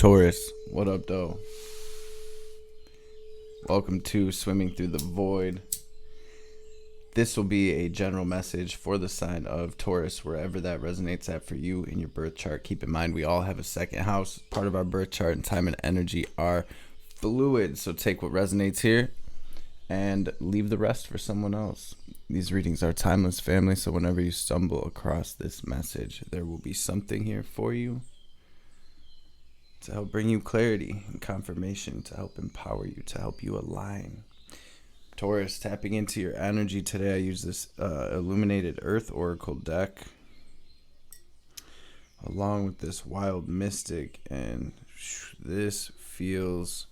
Taurus, what up, though? Welcome to Swimming Through the Void. This will be a general message for the sign of Taurus, wherever that resonates at for you in your birth chart. Keep in mind, we all have a second house. Part of our birth chart and time and energy are fluid. So take what resonates here and leave the rest for someone else. These readings are timeless, family. So whenever you stumble across this message, there will be something here for you to help bring you clarity and confirmation, to help empower you, to help you align. Taurus, tapping into your energy today, I use this Illuminated Earth Oracle deck along with this Wild Mystic, and this feels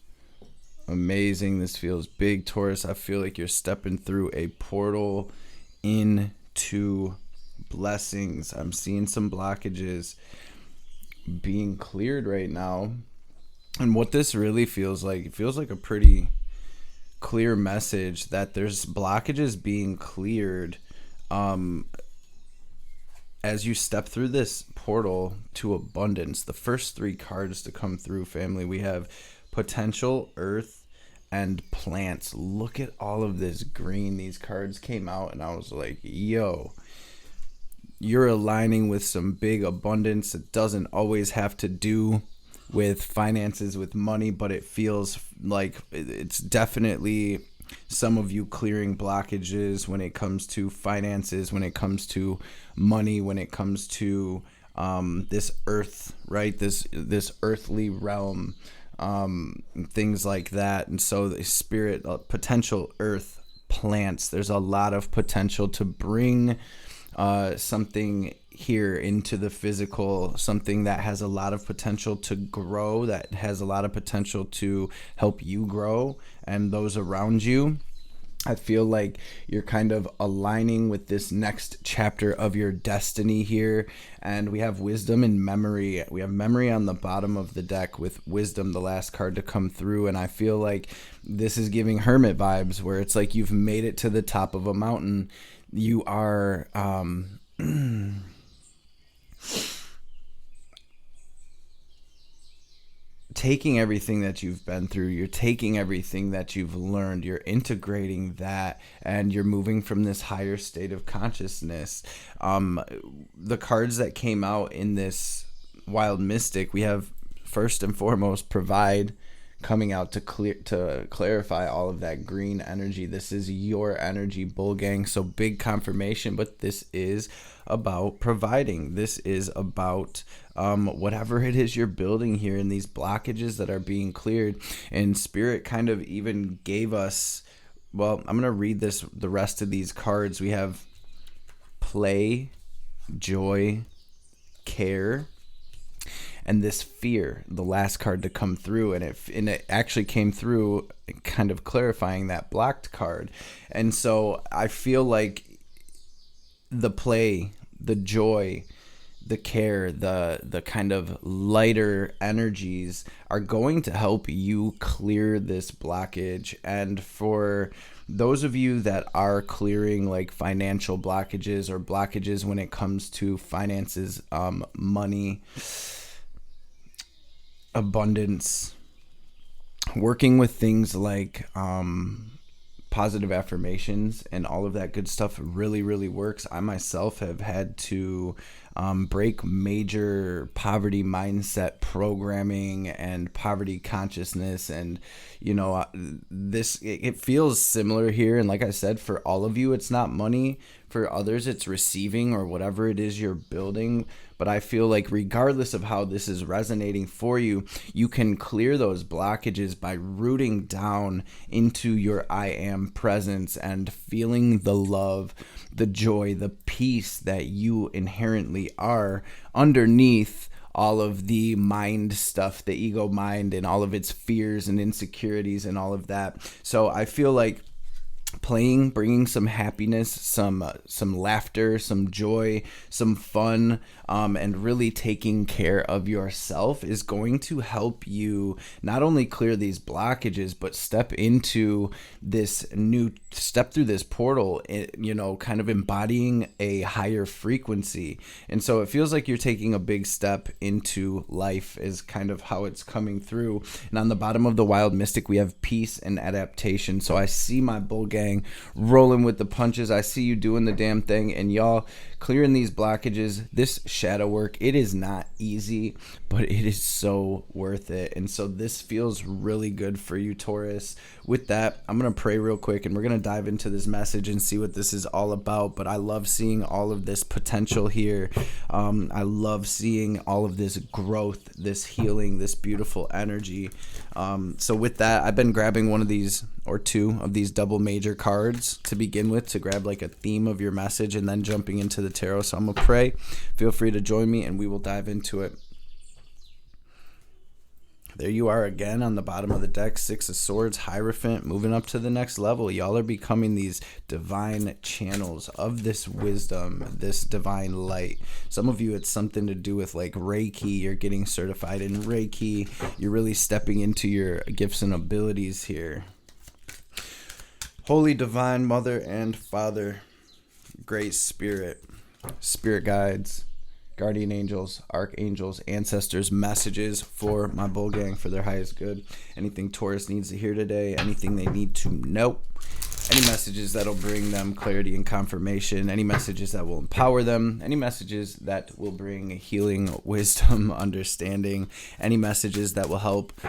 amazing. This feels big, Taurus. I feel like you're stepping through a portal into blessings. I'm seeing some blockages being cleared right now, and what this really feels like, it feels like a pretty clear message that there's blockages being cleared as you step through this portal to abundance. The first three cards to come through, family, we have potential, earth, and plants. Look at all of this green. These cards came out and I was like, yo, you're aligning with some big abundance. It doesn't always have to do with finances, with money, but it feels like it's definitely some of you clearing blockages when it comes to finances, when it comes to money, when it comes to this earth, right? This earthly realm, things like that. And so the spirit, potential, earth, plants, there's a lot of potential to bring something here into the physical, something that has a lot of potential to grow, that has a lot of potential to help you grow and those around you. I feel like you're kind of aligning with this next chapter of your destiny here. And we have wisdom and memory. We have memory on the bottom of the deck, with wisdom, the last card to come through. And I feel like this is giving hermit vibes, where it's like you've made it to the top of a mountain. You are taking everything that you've been through, you're taking everything that you've learned, you're integrating that, and you're moving from this higher state of consciousness. The cards that came out in this Wild Mystic, we have first and foremost provide, coming out to clarify all of that green energy. This is your energy, bull gang. So big confirmation, but this is about providing. This is about whatever it is you're building here, and these blockages that are being cleared. And spirit kind of even gave us, well, I'm going to read the rest of these cards. We have play, joy, care, and this fear, the last card to come through, and it actually came through kind of clarifying that blocked card. And so I feel like the play, the joy, the care, the kind of lighter energies are going to help you clear this blockage. And for those of you that are clearing like financial blockages or blockages when it comes to finances, money, abundance, working with things like positive affirmations and all of that good stuff really, really works. I myself have had to break major poverty mindset programming and poverty consciousness, and it feels similar here. And like I said, for all of you, it's not money. For others, it's receiving or whatever it is you're building. But I feel like regardless of how this is resonating for you, you can clear those blockages by rooting down into your I am presence and feeling the love, the joy, the peace that you inherently are underneath all of the mind stuff, the ego mind, and all of its fears and insecurities and all of that. So I feel like playing, bringing some happiness, some laughter, some joy, some fun, and really taking care of yourself is going to help you not only clear these blockages, but step through this portal, kind of embodying a higher frequency. And so it feels like you're taking a big step into life is kind of how it's coming through. And on the bottom of the Wild Mystic, we have peace and adaptation. So I see my bull gang rolling with the punches. I see you doing the damn thing, and y'all clearing these blockages. This shadow work, it is not easy, but it is so worth it. And so this feels really good for you, Taurus. With that, I'm going to pray real quick, and we're going to dive into this message and see what this is all about. But I love seeing all of this potential here. I love seeing all of this growth, this healing, this beautiful energy. So with that, I've been grabbing one of these or two of these double major cards to begin with, to grab like a theme of your message, and then jumping into the tarot. So I'm going to pray. Feel free to join me and we will dive into it. There you are again on the bottom of the deck, Six of Swords, Hierophant, moving up to the next level. Y'all are becoming these divine channels of this wisdom, this divine light. Some of you, it's something to do with like Reiki. You're getting certified in Reiki. You're really stepping into your gifts and abilities here. Holy Divine Mother and Father, Great Spirit, Spirit Guides, Guardian Angels, Archangels, Ancestors, messages for my bull gang for their highest good. Anything Taurus needs to hear today, anything they need to know, any messages that'll bring them clarity and confirmation, any messages that will empower them, any messages that will bring healing, wisdom, understanding, any messages that will help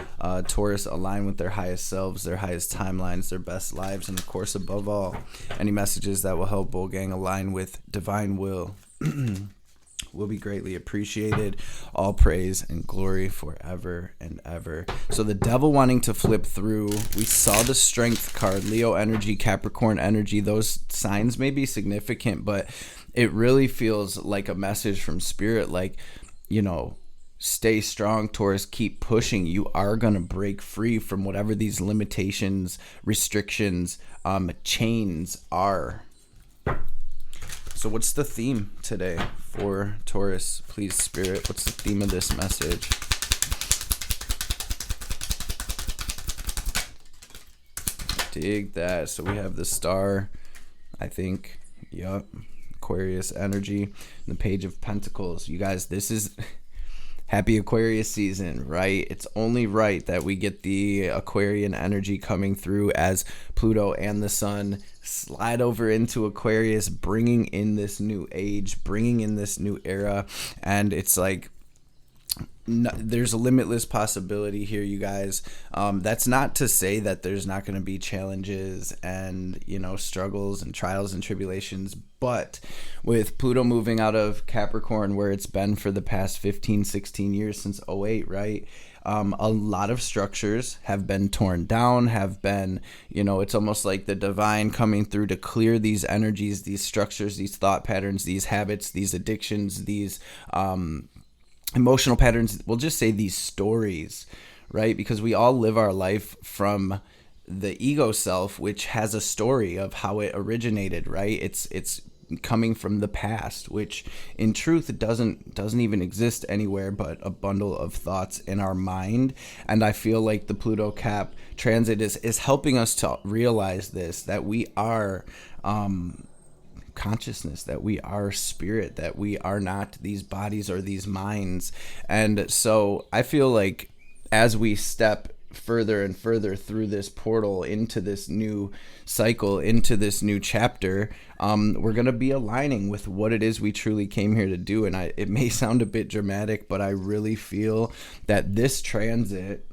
Taurus align with their highest selves, their highest timelines, their best lives, and of course, above all, any messages that will help bull gang align with divine will. Will be greatly appreciated. All praise and glory forever and ever. So the devil wanting to flip through, we saw the strength card, Leo energy, Capricorn energy. Those signs may be significant, but it really feels like a message from spirit, like, stay strong, Taurus, keep pushing. You are going to break free from whatever these limitations, restrictions, chains are. So what's the theme today for Taurus? Please, Spirit, what's the theme of this message? Dig that. So we have the Star, I think. Yup. Aquarius energy. The Page of Pentacles. You guys, this is happy Aquarius season, right? It's only right that we get the Aquarian energy coming through as Pluto and the Sun slide over into Aquarius, bringing in this new age, bringing in this new era. And it's like, there's a limitless possibility here, you guys. That's not to say that there's not going to be challenges and, struggles and trials and tribulations. But with Pluto moving out of Capricorn, where it's been for the past 15, 16 years since '08, right? A lot of structures have been torn down, have been, it's almost like the divine coming through to clear these energies, these structures, these thought patterns, these habits, these addictions, these emotional patterns. We'll just say these stories, right? Because we all live our life from the ego self, which has a story of how it originated, right? It's coming from the past, which in truth doesn't even exist anywhere but a bundle of thoughts in our mind. And I feel like the Pluto Cap transit is helping us to realize this, that we are consciousness, that we are spirit, that we are not these bodies or these minds. And so I feel like as we step further and further through this portal into this new cycle, into this new chapter, we're going to be aligning with what it is we truly came here to do. And it may sound a bit dramatic, but I really feel that this transit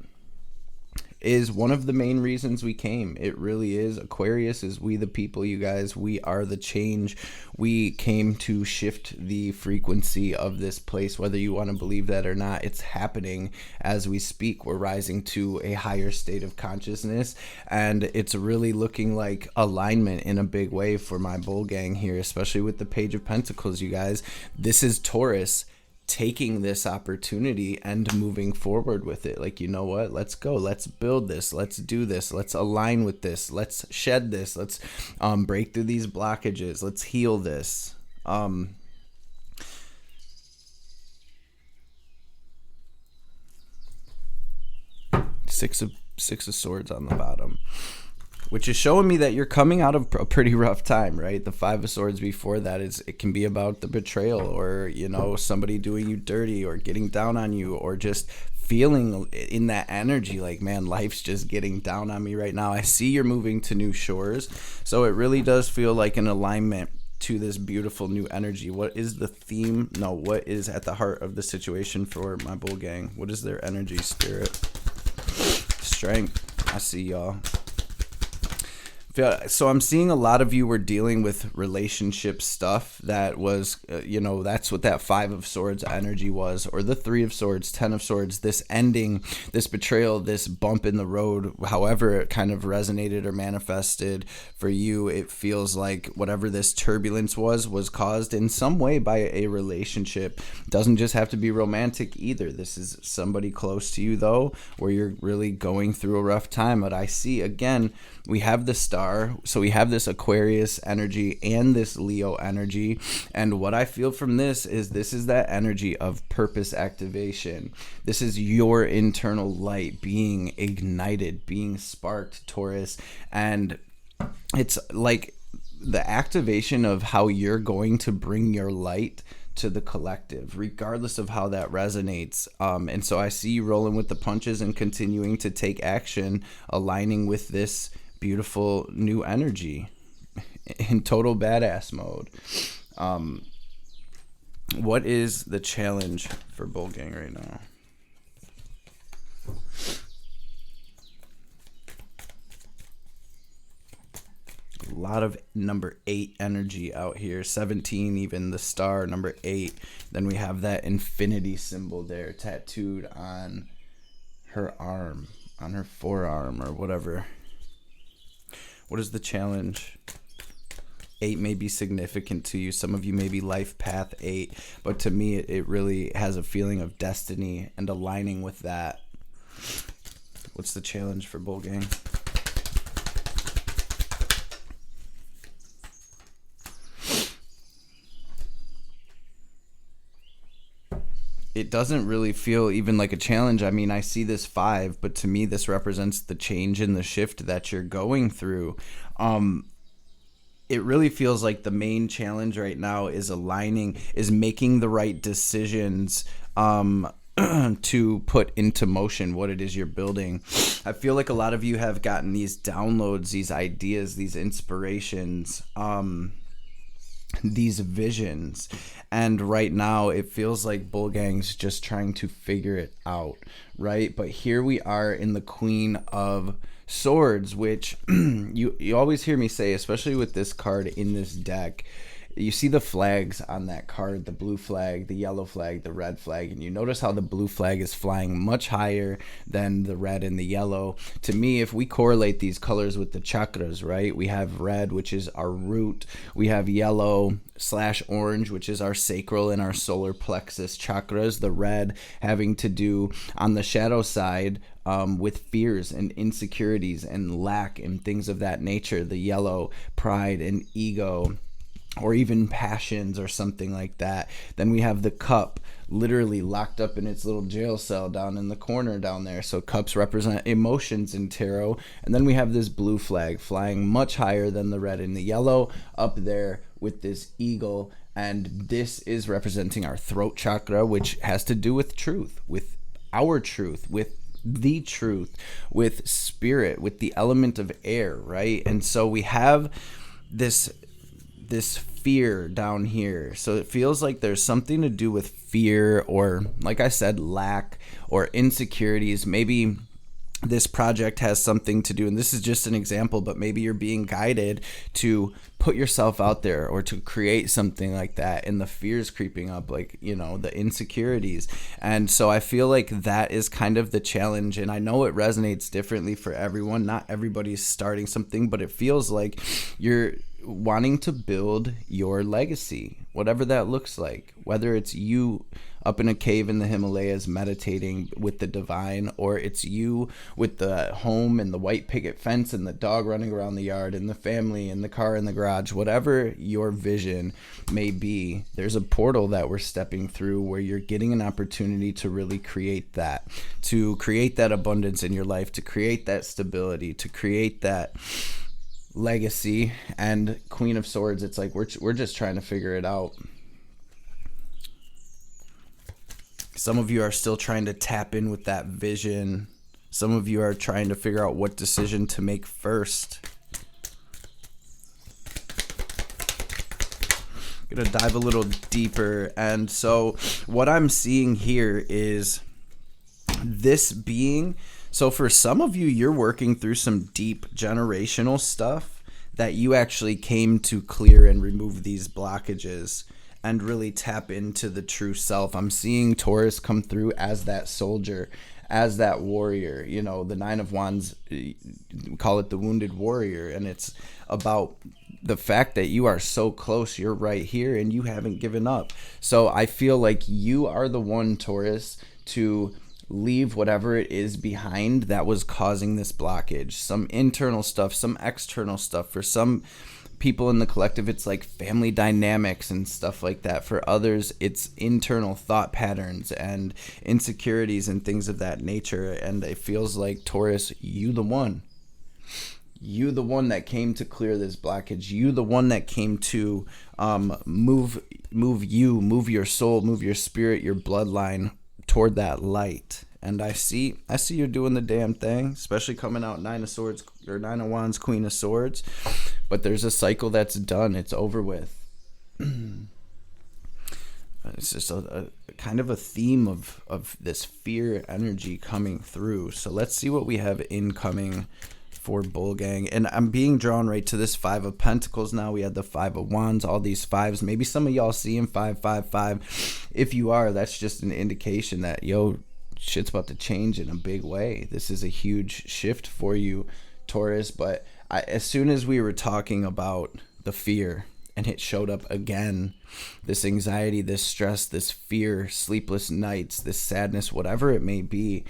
is one of the main reasons we came. It really is. Aquarius is we the people, you guys. We are the change. We came to shift the frequency of this place, whether you want to believe that or not. It's happening as we speak. We're rising to a higher state of consciousness, and it's really looking like alignment in a big way for my bull gang here, especially with the Page of Pentacles, you guys. This is Taurus taking this opportunity and moving forward with it. Like, you know what, let's go, let's build this, let's do this, let's align with this, let's shed this, let's break through these blockages, let's heal this. Six of Swords on the bottom, which is showing me that you're coming out of a pretty rough time, right? The Five of Swords before that it can be about the betrayal, or, you know, somebody doing you dirty, or getting down on you, or just feeling in that energy like, man, life's just getting down on me right now. I see you're moving to new shores, so it really does feel like an alignment to this beautiful new energy. What is the theme? No, what is at the heart of the situation for my bull gang? What is their energy, spirit? Strength. I see y'all. So I'm seeing a lot of you were dealing with relationship stuff that was, that's what that Five of Swords energy was, or the Three of Swords, Ten of Swords, this ending, this betrayal, this bump in the road, however it kind of resonated or manifested for you. It feels like whatever this turbulence was caused in some way by a relationship. Doesn't just have to be romantic either. This is somebody close to you, though, where you're really going through a rough time. But I see, again, we have the star, so we have this Aquarius energy and this Leo energy, and what I feel from this is that energy of purpose activation. This is your internal light being ignited, being sparked, Taurus, and it's like the activation of how you're going to bring your light to the collective, regardless of how that resonates. And so I see you rolling with the punches and continuing to take action, aligning with this beautiful new energy in total badass mode. What is the challenge for Bull Gang right now? A lot of number 8 energy out here. 17, even the star, number 8. Then we have that infinity symbol there tattooed on her arm, on her forearm, or whatever. What is the challenge? 8 may be significant to you. Some of you may be life path 8, but to me it really has a feeling of destiny and aligning with that. What's the challenge for Bull Gang? It doesn't really feel even like a challenge. I mean, I see this 5, but to me this represents the change and the shift that you're going through. It really feels like the main challenge right now is making the right decisions to put into motion what it is you're building. I feel like a lot of you have gotten these downloads, these ideas, these inspirations, these visions, and right now it feels like Bull Gang's just trying to figure it out, right? But here we are in the Queen of Swords, which you always hear me say, especially with this card in this deck, you see the flags on that card, the blue flag, the yellow flag, the red flag, and you notice how the blue flag is flying much higher than the red and the yellow. To me, if we correlate these colors with the chakras, right, we have red, which is our root, we have yellow / orange, which is our sacral and our solar plexus chakras, the red having to do on the shadow side with fears and insecurities and lack and things of that nature, the yellow, pride and ego, or even passions or something like that. Then we have the cup literally locked up in its little jail cell down in the corner down there. So cups represent emotions in tarot. And then we have this blue flag flying much higher than the red and the yellow up there with this eagle. And this is representing our throat chakra, which has to do with truth, with our truth, with the truth, with spirit, with the element of air, right? And so we have this fear down here. So it feels like there's something to do with fear, or like I said, lack or insecurities. Maybe this project has something to do, and this is just an example, but maybe you're being guided to put yourself out there or to create something like that, and the fears creeping up, like, you know, the insecurities. And so I feel like that is kind of the challenge, and I know it resonates differently for everyone. Not everybody's starting something, but it feels like you're wanting to build your legacy, whatever that looks like, whether it's you up in a cave in the Himalayas meditating with the divine, or it's you with the home and the white picket fence and the dog running around the yard and the family and the car in the garage, whatever your vision may be, there's a portal that we're stepping through where you're getting an opportunity to really create that abundance in your life, to create that stability, to create that legacy. And Queen of Swords, it's like we're just trying to figure it out. Some of you are still trying to tap in with that vision. Some of you are trying to figure out what decision to make first. I'm gonna dive a little deeper. And so what I'm seeing here is this being, so for some of you, you're working through some deep generational stuff that you actually came to clear and remove these blockages and really tap into the true self. I'm seeing Taurus come through as that soldier, as that warrior. You know, the Nine of Wands, we call it the wounded warrior, and it's about the fact that you are so close, you're right here, and you haven't given up. So I feel like you are the one, Taurus, to leave whatever it is behind that was causing this blockage. Some internal stuff, some external stuff. For some people in the collective, it's like family dynamics and stuff like that. For others, it's internal thought patterns and insecurities and things of that nature. And it feels like, Taurus, you the one that came to clear this blockage. You the one that came to move your soul, move your spirit, your bloodline toward that light. And I see you're doing the damn thing, especially coming out Nine of Swords or Nine of Wands, Queen of Swords. But there's a cycle that's done. It's over with. It's just a kind of a theme of this fear energy coming through. So let's see what we have incoming for Bull Gang. And I'm being drawn right to this Five of Pentacles now. We had the Five of Wands, all these fives. Maybe some of y'all seeing 555. If you are, that's just an indication that, shit's about to change in a big way. This is a huge shift for you, Taurus. But as soon as we were talking about the fear and it showed up again, this anxiety, this stress, this fear, sleepless nights, this sadness, whatever it may be,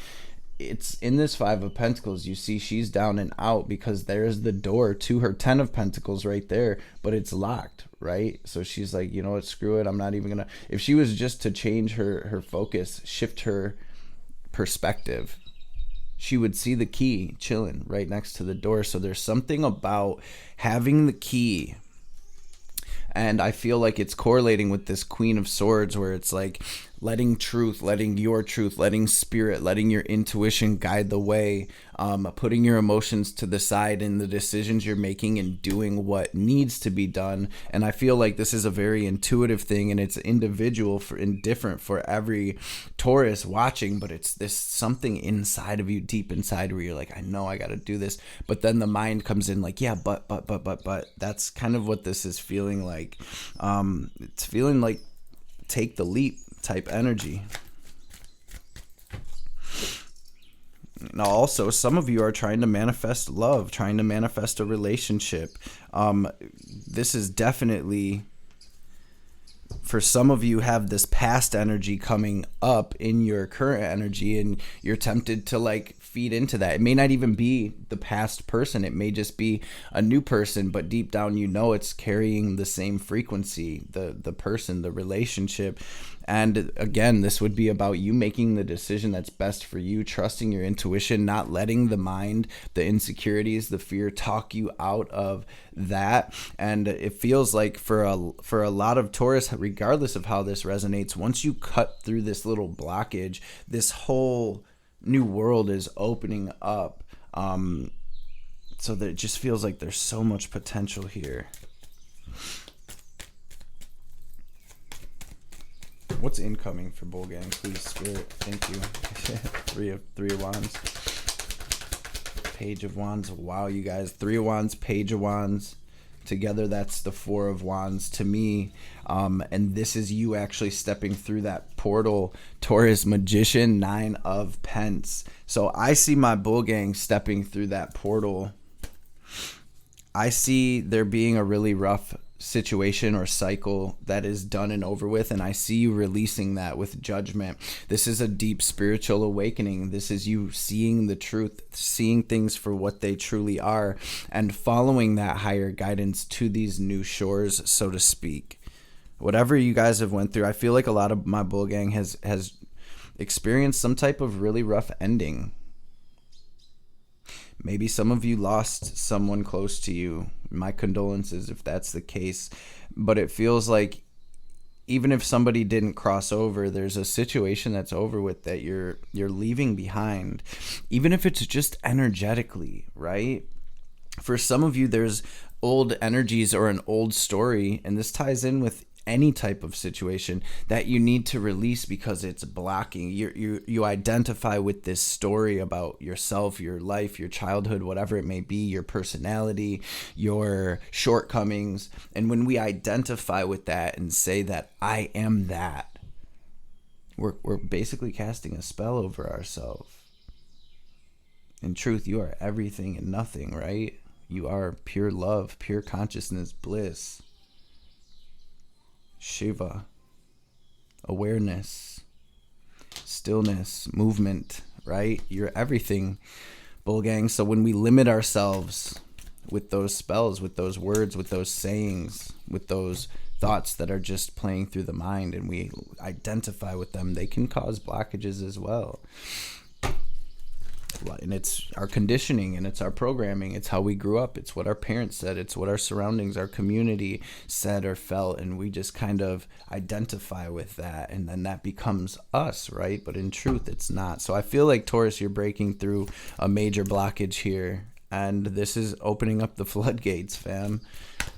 it's in this Five of Pentacles. You see she's down and out because there's the door to her Ten of Pentacles right there, but it's locked, right? So she's like, you know what, screw it. I'm not even gonna, if she was just to change her focus, shift her perspective, she would see the key chilling right next to the door. So there's something about having the key, and I feel like it's correlating with this Queen of Swords, where it's like letting truth, letting your truth, letting spirit, letting your intuition guide the way, putting your emotions to the side in the decisions you're making and doing what needs to be done. And I feel like this is a very intuitive thing, and it's individual and different for every Taurus watching, but it's this something inside of you, deep inside, where you're like, I know I got to do this. But then the mind comes in like, yeah, but that's kind of what this is feeling like. It's feeling like take the leap type energy. Now also, some of you are trying to manifest love, trying to manifest a relationship. This is definitely, for some of you, have this past energy coming up in your current energy, and you're tempted to like feed into that. It may not even be the past person. It may just be a new person, but deep down, it's carrying the same frequency, the person, the relationship. And again, this would be about you making the decision that's best for you, trusting your intuition, not letting the mind, the insecurities, the fear talk you out of that. And it feels like for a lot of Taurus, regardless of how this resonates, once you cut through this little blockage, this whole new world is opening up. So that it just feels like there's so much potential here. What's incoming for Bull Gang? Please, Spirit. Thank you. Three of Wands. Page of Wands. Wow, you guys. Three of Wands, Page of Wands. Together, that's the Four of Wands to me. And this is you actually stepping through that portal. Taurus, Magician, Nine of Pence. So I see my Bull Gang stepping through that portal. I see there being a really rough situation or cycle that is done and over with, and I see you releasing that with judgment. This is a deep spiritual awakening. This is you seeing the truth, seeing things for what they truly are, and following that higher guidance to these new shores, so to speak. Whatever you guys have went through, I feel like a lot of my bull gang has experienced some type of really rough ending. Maybe some of you lost someone close to you. My condolences if that's the case. But it feels like even if somebody didn't cross over, there's a situation that's over with that you're leaving behind. Even if it's just energetically, right? For some of you, there's old energies or an old story, and this ties in with any type of situation that you need to release because it's blocking. You identify with this story about yourself, your life, your childhood, whatever it may be, your personality, your shortcomings. And when we identify with that and say that I am that, we're basically casting a spell over ourselves. In truth, you are everything and nothing, right? You are pure love, pure consciousness, bliss, Shiva, awareness, stillness, movement, right? You're everything, bull gang. So when we limit ourselves with those spells, with those words, with those sayings, with those thoughts that are just playing through the mind, and we identify with them, they can cause blockages as well. And it's our conditioning, and it's our programming. It's how we grew up. It's what our parents said. It's what our surroundings, our community said or felt. And we just kind of identify with that. And then that becomes us, right? But in truth, it's not. So I feel like, Taurus, you're breaking through a major blockage here. And this is opening up the floodgates, fam.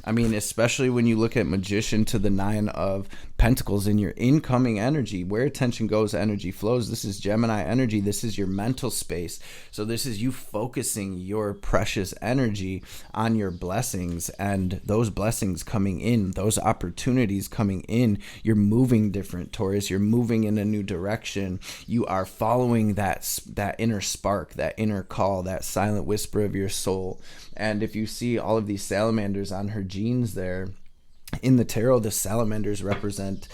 I mean, especially when you look at Magician to the 9 of Pentacles in your incoming energy. Where attention goes, energy flows. This is Gemini energy. This is your mental space. So this is you focusing your precious energy on your blessings, and those blessings coming in, those opportunities coming in. You're moving different, Taurus. You're moving in a new direction. You are following that inner spark, that inner call, that silent whisper of your soul. And if you see all of these salamanders on her jeans there, in the tarot, the salamanders represent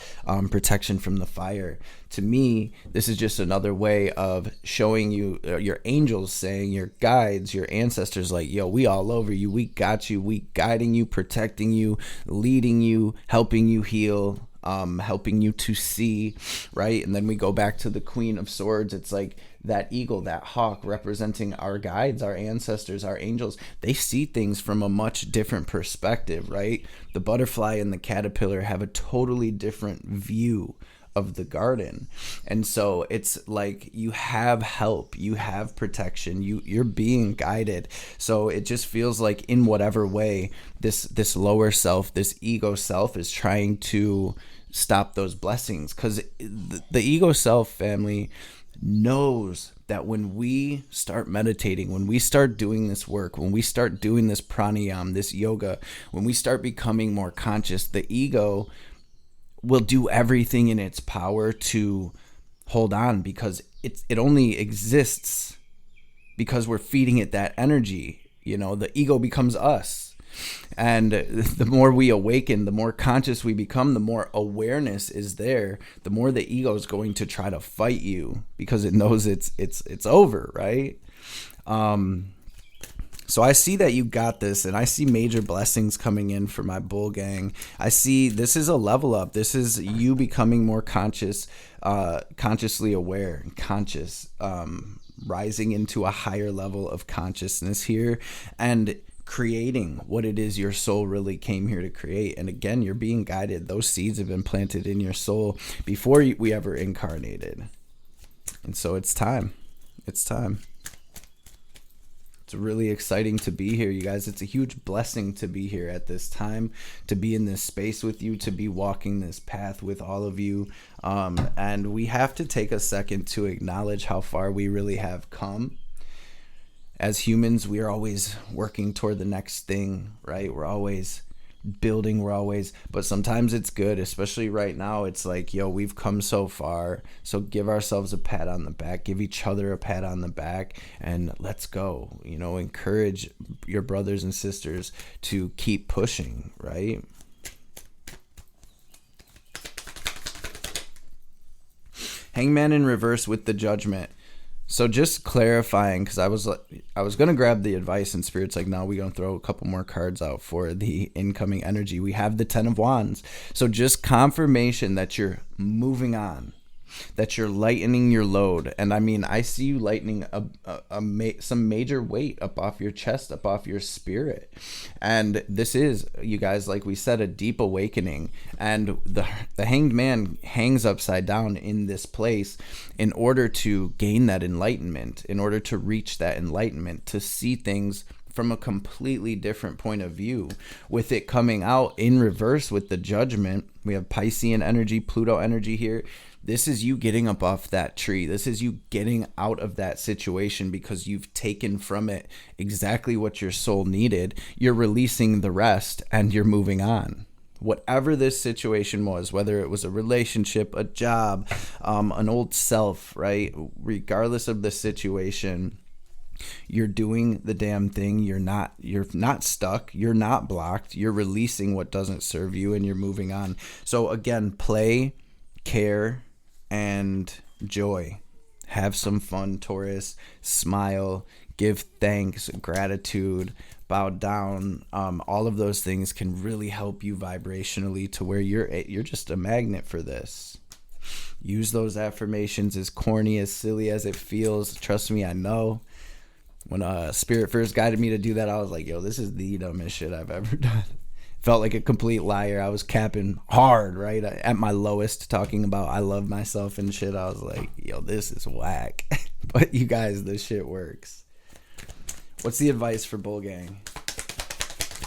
protection from the fire. To me, this is just another way of showing you your angels saying, your guides, your ancestors, like, yo, we all over you. We got you. We guiding you, protecting you, leading you, helping you heal, helping you to see, right? And then we go back to the Queen of Swords. It's like that eagle, that hawk, representing our guides, our ancestors, our angels. They see things from a much different perspective, right? The butterfly and the caterpillar have a totally different view of the garden. And so it's like you have help, you have protection, you're being guided. So it just feels like in whatever way this lower self, this ego self, is trying to stop those blessings, because the ego self, family, knows that when we start meditating, when we start doing this work, when we start doing this pranayama, this yoga, when we start becoming more conscious, the ego will do everything in its power to hold on, because it only exists because we're feeding it that energy. You know, the ego becomes us. And the more we awaken, the more conscious we become, the more awareness is there, the more the ego is going to try to fight you, because it knows it's over, right? So I see that you got this, and I see major blessings coming in for my bull gang. I see this is a level up. This is you becoming more conscious, consciously aware, conscious, rising into a higher level of consciousness here, and creating what it is your soul really came here to create. And again, you're being guided. Those seeds have been planted in your soul before we ever incarnated. And so it's time. It's time. It's really exciting to be here, you guys. It's a huge blessing to be here at this time, to be in this space with you, to be walking this path with all of you. And we have to take a second to acknowledge how far we really have come. As humans, we are always working toward the next thing, right? We're always building. But sometimes it's good, especially right now. It's like, yo, we've come so far. So give ourselves a pat on the back, give each other a pat on the back, and let's go. Encourage your brothers and sisters to keep pushing, right? Hangman in reverse with the Judgment. So just clarifying, because I was going to grab the advice, and Spirit's like, no, we're going to throw a couple more cards out for the incoming energy. We have the 10 of Wands. So just confirmation that you're moving on, that you're lightening your load. And I mean, I see you lightening some major weight up off your chest, up off your spirit. And this is, you guys, like we said, a deep awakening. And the Hanged Man hangs upside down in this place in order to gain that enlightenment, in order to reach that enlightenment, to see things from a completely different point of view. With it coming out in reverse with the Judgment, we have Piscean energy, Pluto energy here. This is you getting up off that tree. This is you getting out of that situation because you've taken from it exactly what your soul needed. You're releasing the rest and you're moving on. Whatever this situation was, whether it was a relationship, a job, an old self, right? Regardless of the situation, you're doing the damn thing. You're not stuck. You're not blocked. You're releasing what doesn't serve you and you're moving on. So again, play, care, and joy. Have some fun, Taurus. Smile, give thanks, gratitude, bow down. All of those things can really help you vibrationally to where you're just a magnet for this. Use those affirmations, as corny, as silly as it feels. Trust me, I know. When Spirit first guided me to do that, I was like, yo, this is the dumbest shit I've ever done. Felt like a complete liar. I was capping hard, right? At my lowest, talking about I love myself and shit. I was like, yo, this is whack. But you guys, this shit works. What's the advice for Bull Gang?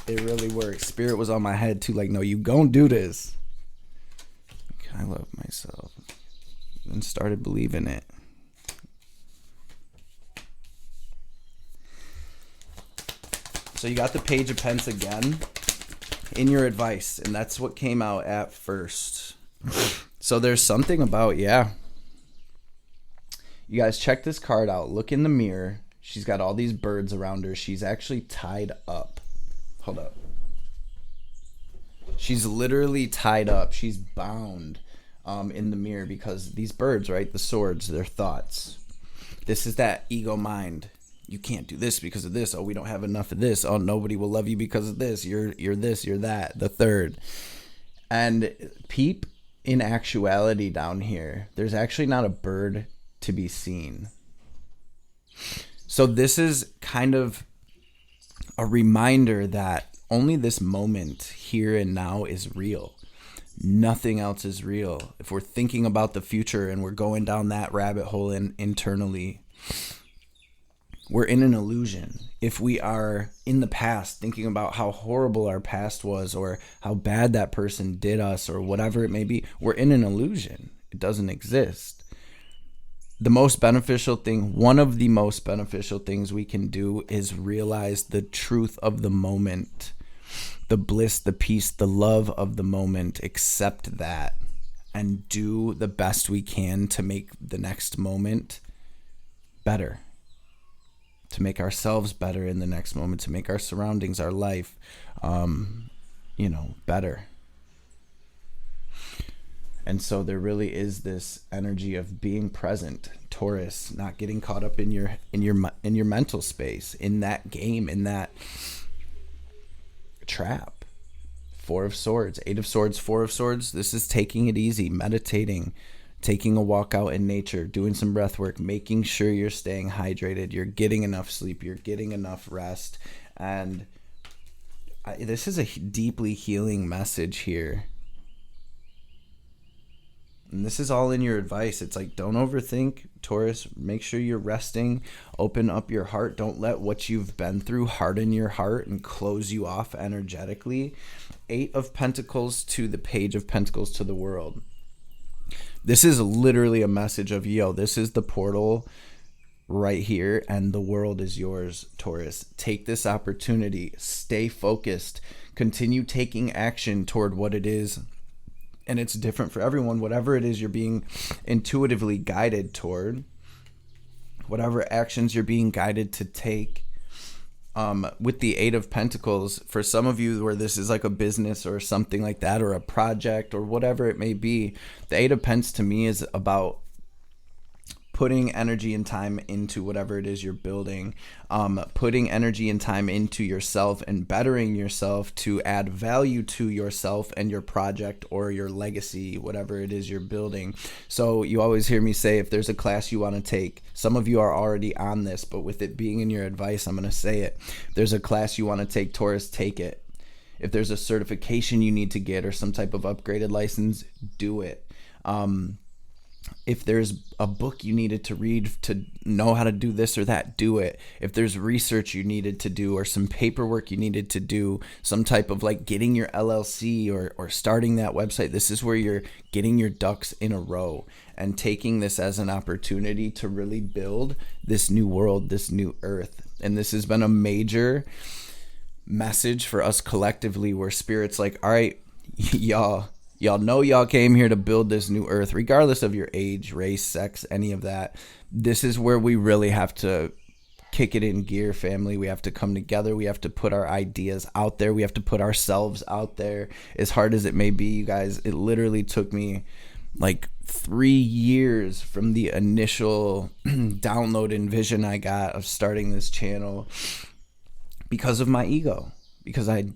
It really works. Spirit was on my head too, like, no, you gon' do this. I love myself. And started believing it. So you got the Page of Pence again in your advice, and that's what came out at first. So there's something about, you guys, check this card out. Look in the mirror. She's got all these birds around her. She's actually tied up. Hold up. She's literally tied up. She's bound in the mirror because these birds, right, the swords, their thoughts. This is that ego mind. You can't do this because of this. Oh, we don't have enough of this. Oh, nobody will love you because of this. You're this, you're that, the third. And peep, in actuality down here, there's actually not a bird to be seen. So this is kind of a reminder that only this moment here and now is real. Nothing else is real. If we're thinking about the future and we're going down that rabbit hole internally, we're in an illusion. If we are in the past thinking about how horrible our past was or how bad that person did us or whatever it may be, we're in an illusion. It doesn't exist. The most beneficial thing, one of the most beneficial things we can do is realize the truth of the moment, the bliss, the peace, the love of the moment. Accept that and do the best we can to make the next moment better. To make ourselves better in the next moment, to make our surroundings, our life, better. And so there really is this energy of being present, Taurus, not getting caught up in your mental space, in that game, in that trap. 4 of Swords, 8 of Swords, 4 of Swords. This is taking it easy, meditating, taking a walk out in nature, doing some breath work, making sure you're staying hydrated, you're getting enough sleep, you're getting enough rest. And this is a deeply healing message here. And this is all in your advice. It's like, don't overthink, Taurus. Make sure you're resting. Open up your heart. Don't let what you've been through harden your heart and close you off energetically. 8 of Pentacles to the Page of Pentacles to the World. This is literally a message of, yo, this is the portal right here, and the world is yours, Taurus. Take this opportunity, stay focused, continue taking action toward what it is. And it's different for everyone. Whatever it is you're being intuitively guided toward, whatever actions you're being guided to take. With the Eight of Pentacles, for some of you where this is like a business or something like that, or a project or whatever it may be, the Eight of Pentacles to me is about putting energy and time into whatever it is you're building, putting energy and time into yourself and bettering yourself to add value to yourself and your project or your legacy, whatever it is you're building. So you always hear me say, if there's a class you want to take, some of you are already on this, but with it being in your advice, I'm going to say it. If there's a class you want to take, Taurus, take it. If there's a certification you need to get or some type of upgraded license, do it. If there's a book you needed to read to know how to do this or that, do it. If there's research you needed to do or some paperwork you needed to do, some type of like getting your LLC or starting that website, this is where you're getting your ducks in a row and taking this as an opportunity to really build this new world, this new earth. And this has been a major message for us collectively, where Spirit's like, all right, Y'all know y'all came here to build this new earth, regardless of your age, race, sex, any of that. This is where we really have to kick it in gear, family. We have to come together. We have to put our ideas out there. We have to put ourselves out there. As hard as it may be, you guys, it literally took me like 3 years from the initial download and vision I got of starting this channel because of my ego. Because I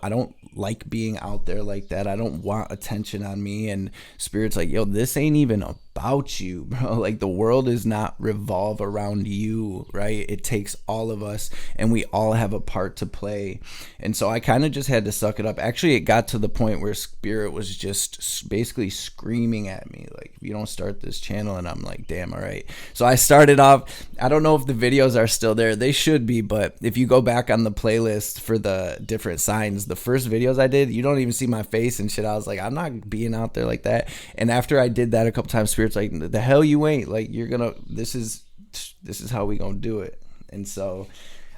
don't like being out there like that. I don't want attention on me. And Spirit's like, yo, this ain't even about you, bro. Like, the world does not revolve around you, right? It takes all of us, and we all have a part to play. And so I kind of just had to suck it up. Actually, it got to the point where Spirit was just basically screaming at me, like, if you don't start this channel. And I'm like, damn, all right. So I started off. I don't know if the videos are still there. They should be, but if you go back on the playlist for the different signs, the first videos I did, you don't even see my face and shit. I was like, I'm not being out there like that. And after I did that a couple times, Spirit's like, the hell you ain't. Like, you're gonna, this is how we gonna do it. And so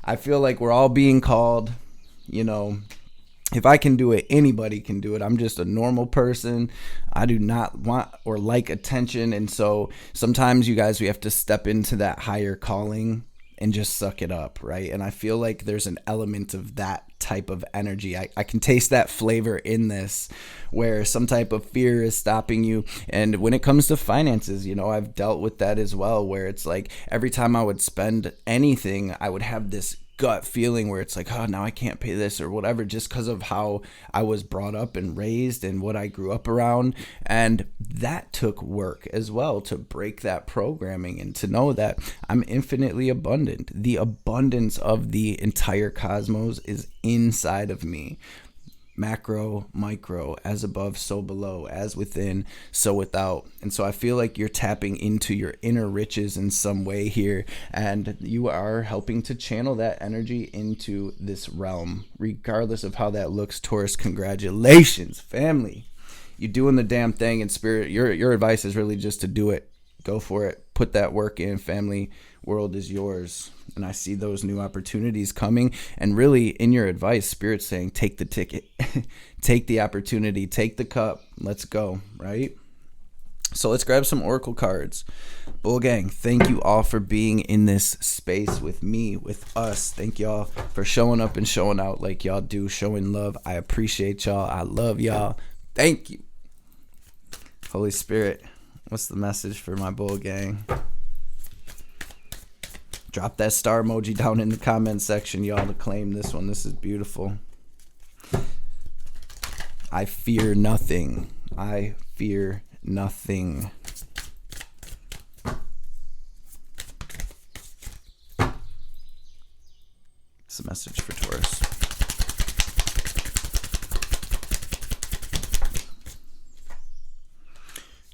I feel like we're all being called. If I can do it, anybody can do it. I'm just a normal person. I do not want or like attention. And so sometimes, you guys, we have to step into that higher calling and just suck it up, right? And I feel like there's an element of that type of energy. I can taste that flavor in this, where some type of fear is stopping you. And when it comes to finances, I've dealt with that as well, where it's like every time I would spend anything, I would have this gut feeling where it's like, oh, now I can't pay this or whatever, just because of how I was brought up and raised and what I grew up around. And that took work as well to break that programming and to know that I'm infinitely abundant. The abundance of the entire cosmos is inside of me. Macro, micro, as above, so below, as within, so without. And so I feel like you're tapping into your inner riches in some way here, and you are helping to channel that energy into this realm, regardless of how that looks. Taurus, congratulations, family. You're doing the damn thing. In Spirit, your advice is really just to do it. Go for it. Put that work in, family. World is yours. And I see those new opportunities coming. And really, in your advice, Spirit's saying, take the ticket. Take the opportunity. Take the cup. Let's go, right? So let's grab some oracle cards. Bull Gang, thank you all for being in this space with me, with us. Thank y'all for showing up and showing out like y'all do, showing love. I appreciate y'all. I love y'all. Thank you. Holy Spirit, what's the message for my Bull Gang? Drop that star emoji down in the comment section, y'all, to claim this one. This is beautiful. I fear nothing. I fear nothing. It's a message for Taurus.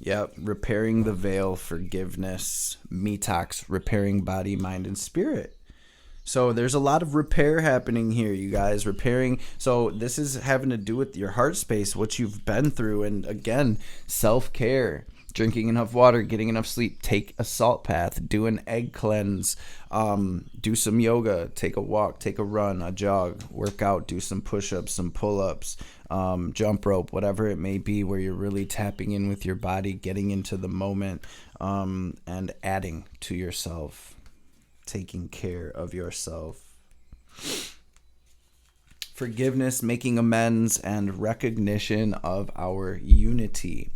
Yep, repairing the veil, forgiveness, metox, repairing body, mind, and spirit. So there's a lot of repair happening here, you guys. Repairing. So this is having to do with your heart space, what you've been through, and again, self-care. drinking enough water, getting enough sleep, take a salt bath, do an egg cleanse, do some yoga, take a walk, take a run, a jog, work out, do some push-ups, some pull-ups, jump rope, whatever it may be, where you're really tapping in with your body, getting into the moment, and adding to yourself, taking care of yourself. Forgiveness, making amends, and recognition of our unity.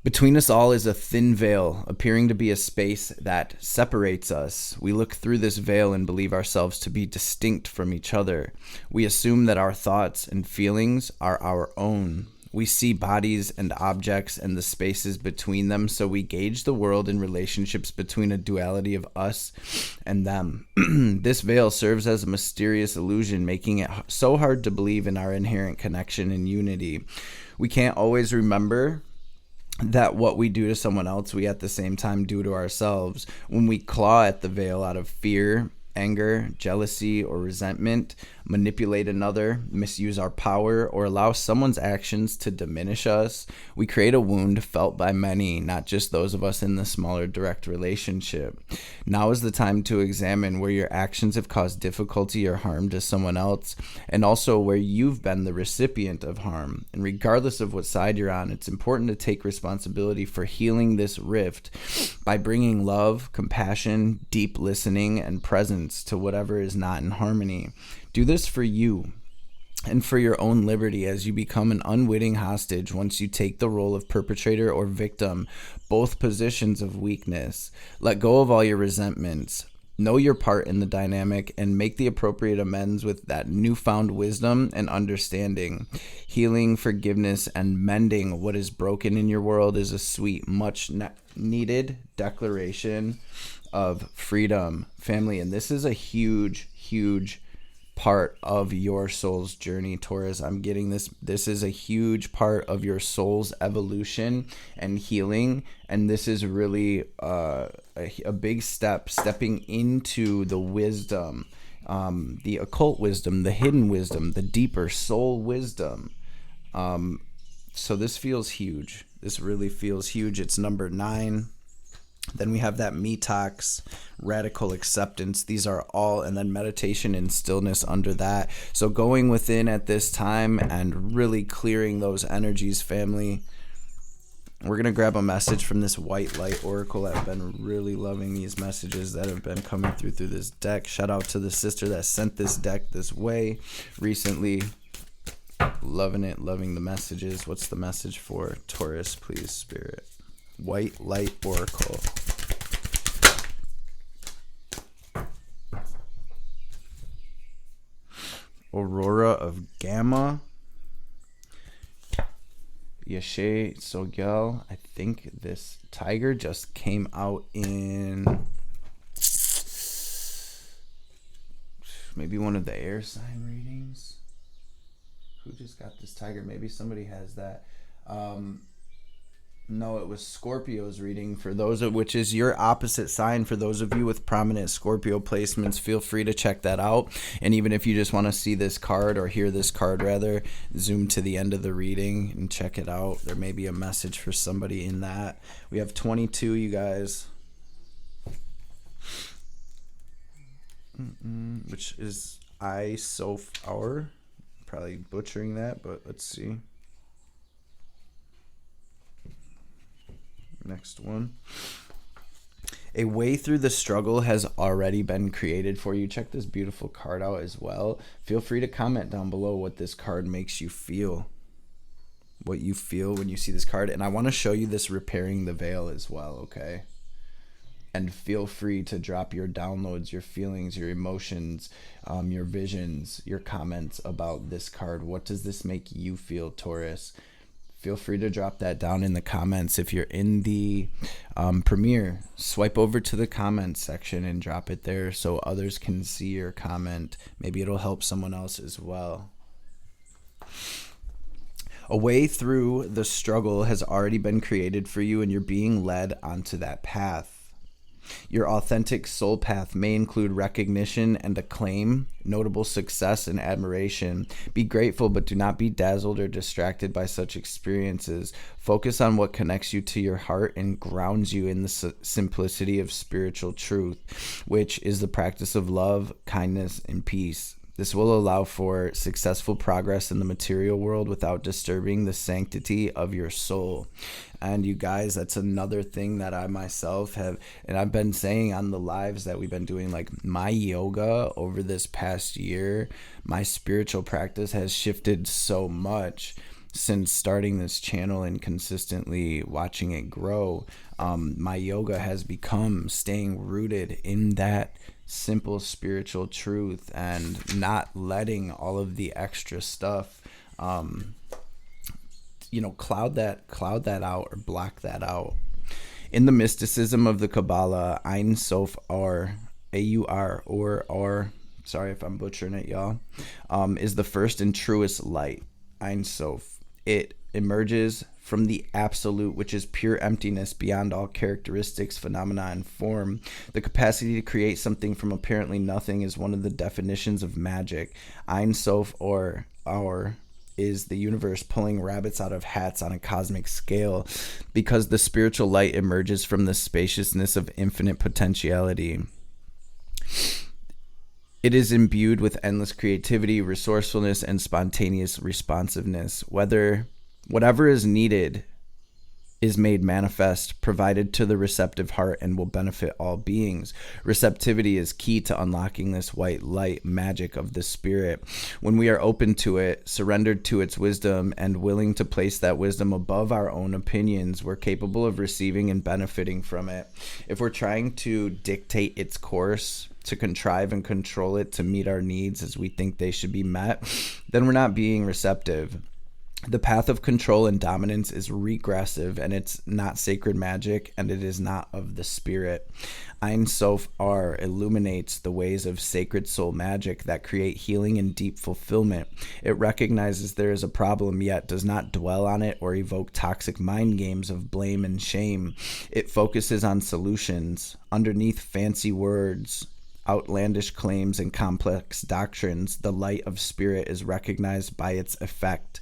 Between us all is a thin veil, appearing to be a space that separates us. We look through this veil and believe ourselves to be distinct from each other. We assume that our thoughts and feelings are our own. We see bodies and objects and the spaces between them, so we gauge the world in relationships between a duality of us and them. This veil serves as a mysterious illusion, making it so hard to believe in our inherent connection and unity. We can't always remember that what we do to someone else, we at the same time do to ourselves. When we claw at the veil out of fear, anger, jealousy, or resentment, manipulate another, misuse our power, or allow someone's actions to diminish us, we create a wound felt by many, not just those of us in the smaller direct relationship. Now is the time to examine where your actions have caused difficulty or harm to someone else, and also where you've been the recipient of harm. And regardless of what side you're on, it's important to take responsibility for healing this rift by bringing love, compassion, deep listening, and presence to whatever is not in harmony. Do this for you and for your own liberty as you become an unwitting hostage once you take the role of perpetrator or victim, both positions of weakness. Let go of all your resentments. Know your part in the dynamic and make the appropriate amends with that newfound wisdom and understanding. Healing, forgiveness, and mending what is broken in your world is a sweet, much needed declaration of freedom, family. And this is a huge, huge part of your soul's journey, Taurus. I'm getting this. This is a huge part of your soul's evolution and healing. And this is really a big stepping into the wisdom, the occult wisdom, the hidden wisdom, the deeper soul wisdom. So this feels huge. This really feels huge. It's number 9. Then we have that metox, radical acceptance. These are all, and then meditation and stillness under that. So going within at this time and really clearing those energies, family. We're going to grab a message from this white light oracle. I've been really loving these messages that have been coming through this deck. Shout out to the sister that sent this deck this way recently. Loving it, loving the messages. What's the message for Taurus, please, Spirit? White light oracle. Aurora of Gamma. Yeshe Sogel. I think this tiger just came out in maybe one of the air sign readings. Who just got this tiger? Maybe somebody has that. No, it was Scorpio's reading for those of which is your opposite sign. For those of you with prominent Scorpio placements, feel free to check that out. And even if you just want to see this card or hear this card rather, zoom to the end of the reading and check it out. There may be a message for somebody in that. We have 22, you guys. Which is I so our. Probably butchering that, but let's see. Next one. A way through the struggle has already been created for you. Check this beautiful card out as well. Feel free to comment down below what this card makes you feel. What you feel when you see this card. And I want to show you this repairing the veil as well, okay? And feel free to drop your downloads, your feelings, your emotions, your visions, your comments about this card. What does this make you feel, Taurus? Feel free to drop that down in the comments. If you're in the premiere, swipe over to the comments section and drop it there so others can see your comment. Maybe it'll help someone else as well. A way through the struggle has already been created for you, and you're being led onto that path. Your authentic soul path may include recognition and acclaim, notable success and admiration. Be grateful, but do not be dazzled or distracted by such experiences. Focus on what connects you to your heart and grounds you in the simplicity of spiritual truth, which is the practice of love, kindness, and peace. This will allow for successful progress in the material world without disturbing the sanctity of your soul. And you guys, that's another thing that I myself have, and I've been saying on the lives that we've been doing, like my yoga over this past year, my spiritual practice has shifted so much since starting this channel and consistently watching it grow. My yoga has become staying rooted in that simple spiritual truth and not letting all of the extra stuff cloud that out or block that out. In the mysticism of the Kabbalah, Ein Sof Or, A-U-R, or sorry if I'm butchering it, y'all, is the first and truest light. Ein Sof. It emerges from the absolute, which is pure emptiness beyond all characteristics, phenomena, and form. The capacity to create something from apparently nothing is one of the definitions of magic. Ein Sof Or is the universe pulling rabbits out of hats on a cosmic scale, because the spiritual light emerges from the spaciousness of infinite potentiality. It is imbued with endless creativity, resourcefulness, and spontaneous responsiveness. Whatever is needed is made manifest, provided to the receptive heart, and will benefit all beings. Receptivity is key to unlocking this white light magic of the spirit. When we are open to it, surrendered to its wisdom, and willing to place that wisdom above our own opinions, we're capable of receiving and benefiting from it. If we're trying to dictate its course, to contrive and control it to meet our needs as we think they should be met, then we're not being receptive. The path of control and dominance is regressive, and it's not sacred magic, and it is not of the spirit. Ein Sof Ar illuminates the ways of sacred soul magic that create healing and deep fulfillment. It recognizes there is a problem, yet does not dwell on it or evoke toxic mind games of blame and shame. It focuses on solutions. Underneath fancy words, outlandish claims, and complex doctrines, the light of spirit is recognized by its effect.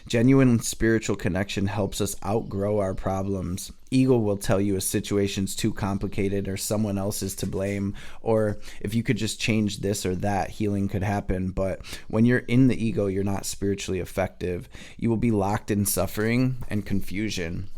Genuine spiritual connection helps us outgrow our problems. Ego will tell you a situation's too complicated, or someone else is to blame, or if you could just change this or that, healing could happen. But when you're in the ego, you're not spiritually effective. You will be locked in suffering and confusion.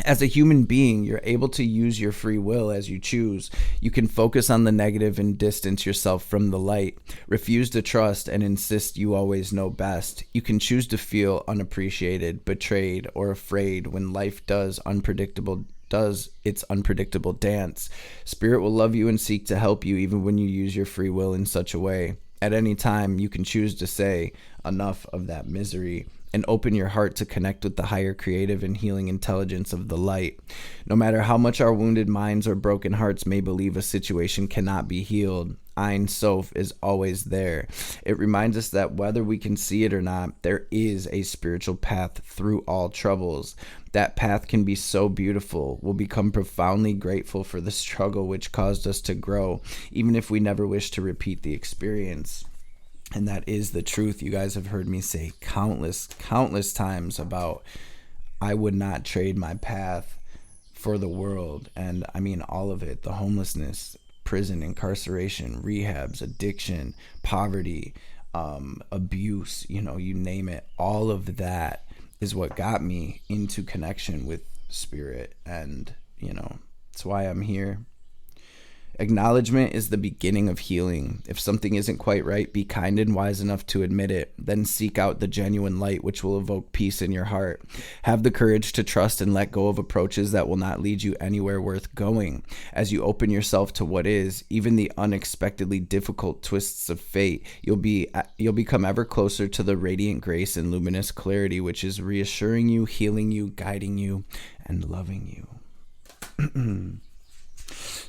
As a human being, you're able to use your free will as you choose. You can focus on the negative and distance yourself from the light. Refuse to trust and insist you always know best. You can choose to feel unappreciated, betrayed, or afraid when life does its unpredictable dance. Spirit will love you and seek to help you even when you use your free will in such a way. At any time, you can choose to say, enough of that misery, and open your heart to connect with the higher creative and healing intelligence of the light. No matter how much our wounded minds or broken hearts may believe a situation cannot be healed, Ein Sof is always there. It reminds us that whether we can see it or not, there is a spiritual path through all troubles. That path can be so beautiful. We'll become profoundly grateful for the struggle which caused us to grow, even if we never wish to repeat the experience. And that is the truth. You guys have heard me say countless times about I would not trade my path for the world. And I mean all of it. The homelessness, prison, incarceration, rehabs, addiction, poverty, abuse, you name it. All of that is what got me into connection with spirit. And, that's why I'm here. Acknowledgement is the beginning of healing. If something isn't quite right, be kind and wise enough to admit it. Then seek out the genuine light, which will evoke peace in your heart. Have the courage to trust and let go of approaches that will not lead you anywhere worth going. As you open yourself to what is, even the unexpectedly difficult twists of fate, you'll become ever closer to the radiant grace and luminous clarity, which is reassuring you, healing you, guiding you, and loving you.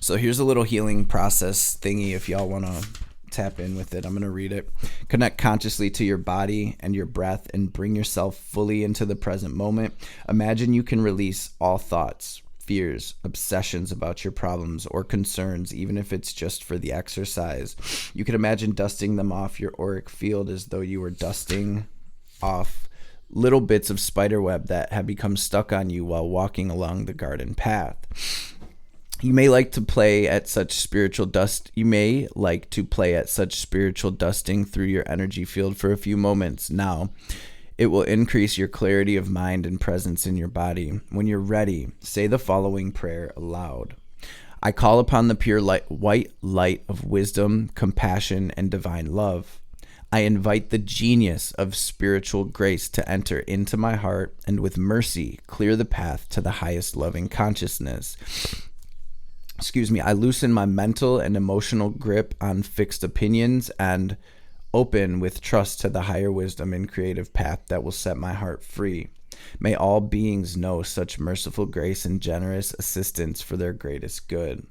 So here's a little healing process thingy if y'all want to tap in with it. I'm going to read it. Connect consciously to your body and your breath and bring yourself fully into the present moment. Imagine you can release all thoughts. fears, obsessions about your problems or concerns, even if it's just for the exercise. You can imagine dusting them off your auric field as though you were dusting off little bits of spiderweb that have become stuck on you while walking along the garden path. You may like to play at such spiritual dusting through your energy field for a few moments. Now, it will increase your clarity of mind and presence in your body. When you're ready, say the following prayer aloud. I call upon the pure white light of wisdom, compassion, and divine love. I invite the genius of spiritual grace to enter into my heart and with mercy clear the path to the highest loving consciousness. I loosen my mental and emotional grip on fixed opinions and open with trust to the higher wisdom and creative path that will set my heart free. May all beings know such merciful grace and generous assistance for their greatest good.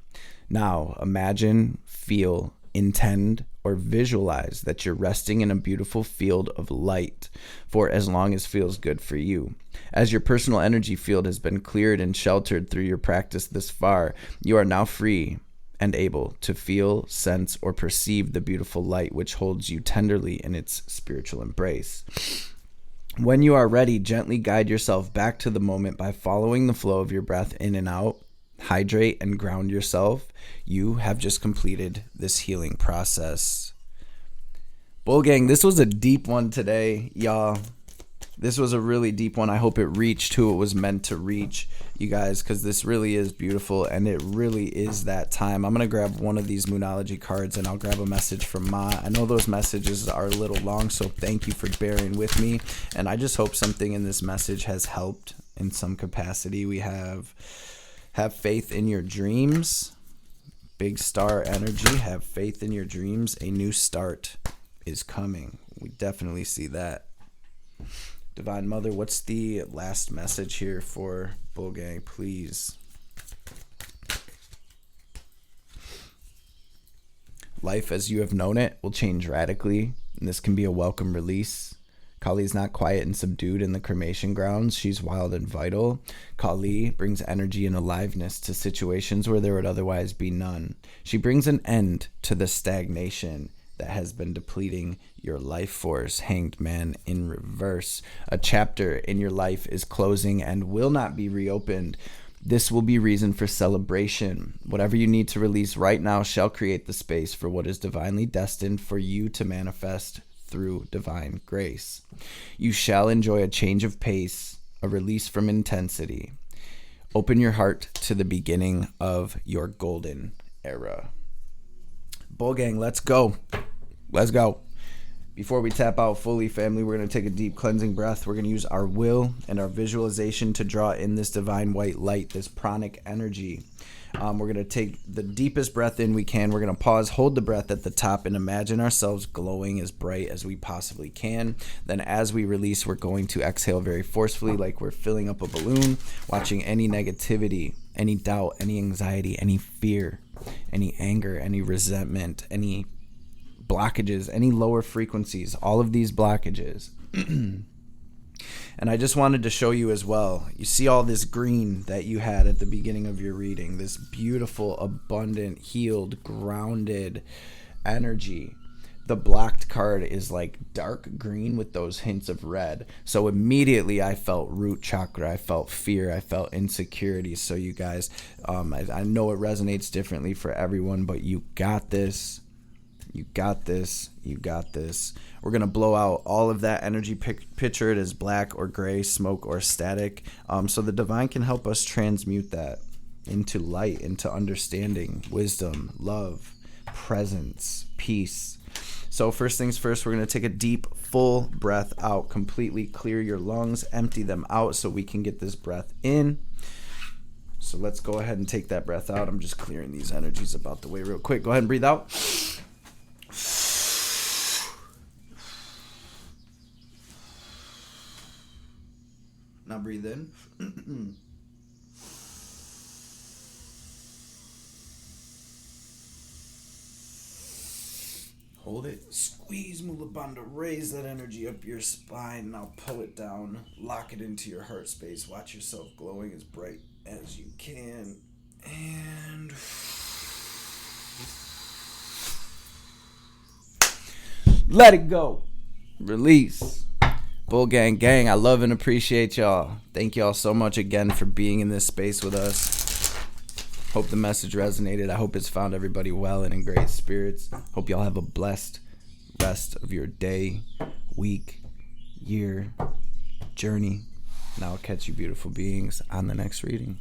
Now, imagine, feel, intend, or visualize that you're resting in a beautiful field of light for as long as feels good for you. As your personal energy field has been cleared and sheltered through your practice this far, you are now free and able to feel, sense, or perceive the beautiful light which holds you tenderly in its spiritual embrace. When you are ready, gently guide yourself back to the moment by following the flow of your breath in and out. Hydrate and ground yourself. You have just completed this healing process. Bull Gang, this was a deep one today, y'all. This was a really deep one. I hope it reached who it was meant to reach, you guys, because this really is beautiful, and it really is that time. I'm going to grab one of these Moonology cards, and I'll grab a message from Ma. I know those messages are a little long, so thank you for bearing with me, and I just hope something in this message has helped in some capacity. We have faith in your dreams. Big star energy. Have faith in your dreams. A new start is coming. We definitely see that. Divine Mother, what's the last message here for Bull Gang, please? Life as you have known it will change radically, and this can be a welcome release. Kali's not quiet and subdued in the cremation grounds. She's wild and vital. Kali brings energy and aliveness to situations where there would otherwise be none. She brings an end to the stagnation that has been depleting your life force. Hanged Man in reverse. A chapter in your life is closing and will not be reopened. This will be reason for celebration. Whatever you need to release right now shall create the space for what is divinely destined for you to manifest through divine grace. You shall enjoy a change of pace, a release from intensity. Open your heart to the beginning of your golden era. Bull Gang, let's go. Let's go. Before we tap out fully, family, we're going to take a deep cleansing breath. We're going to use our will and our visualization to draw in this divine white light, this pranic energy. We're going to take the deepest breath in we can. We're going to pause, hold the breath at the top, and imagine ourselves glowing as bright as we possibly can. Then as we release, we're going to exhale very forcefully, like we're filling up a balloon, watching any negativity, any doubt, any anxiety, any fear, any anger, any resentment, any blockages, any lower frequencies, all of these blockages. And I just wanted to show you as well, you see all this green that you had at the beginning of your reading, this beautiful, abundant, healed, grounded energy. The blocked card is like dark green with those hints of red. So immediately I felt root chakra, I felt fear, I felt insecurity. So you guys, I know it resonates differently for everyone, but you got this. You got this. You got this. We're going to blow out all of that energy. Picture it as black or gray, smoke or static. So the divine can help us transmute that into light, into understanding, wisdom, love, presence, peace. So first things first, we're going to take a deep, full breath out. Completely clear your lungs. Empty them out so we can get this breath in. So let's go ahead and take that breath out. I'm just clearing these energies about the way real quick. Go ahead and breathe out. Now breathe in. Hold it. Squeeze Mulabandha. Raise that energy up your spine. Now pull it down. Lock it into your heart space. Watch yourself glowing as bright as you can. And let it go. Release. Bull gang gang, I love and appreciate y'all. Thank y'all so much again for being in this space with us. Hope the message resonated. I hope it's found everybody well and in great spirits. Hope y'all have a blessed rest of your day, week, year, journey. And I'll catch you beautiful beings on the next reading.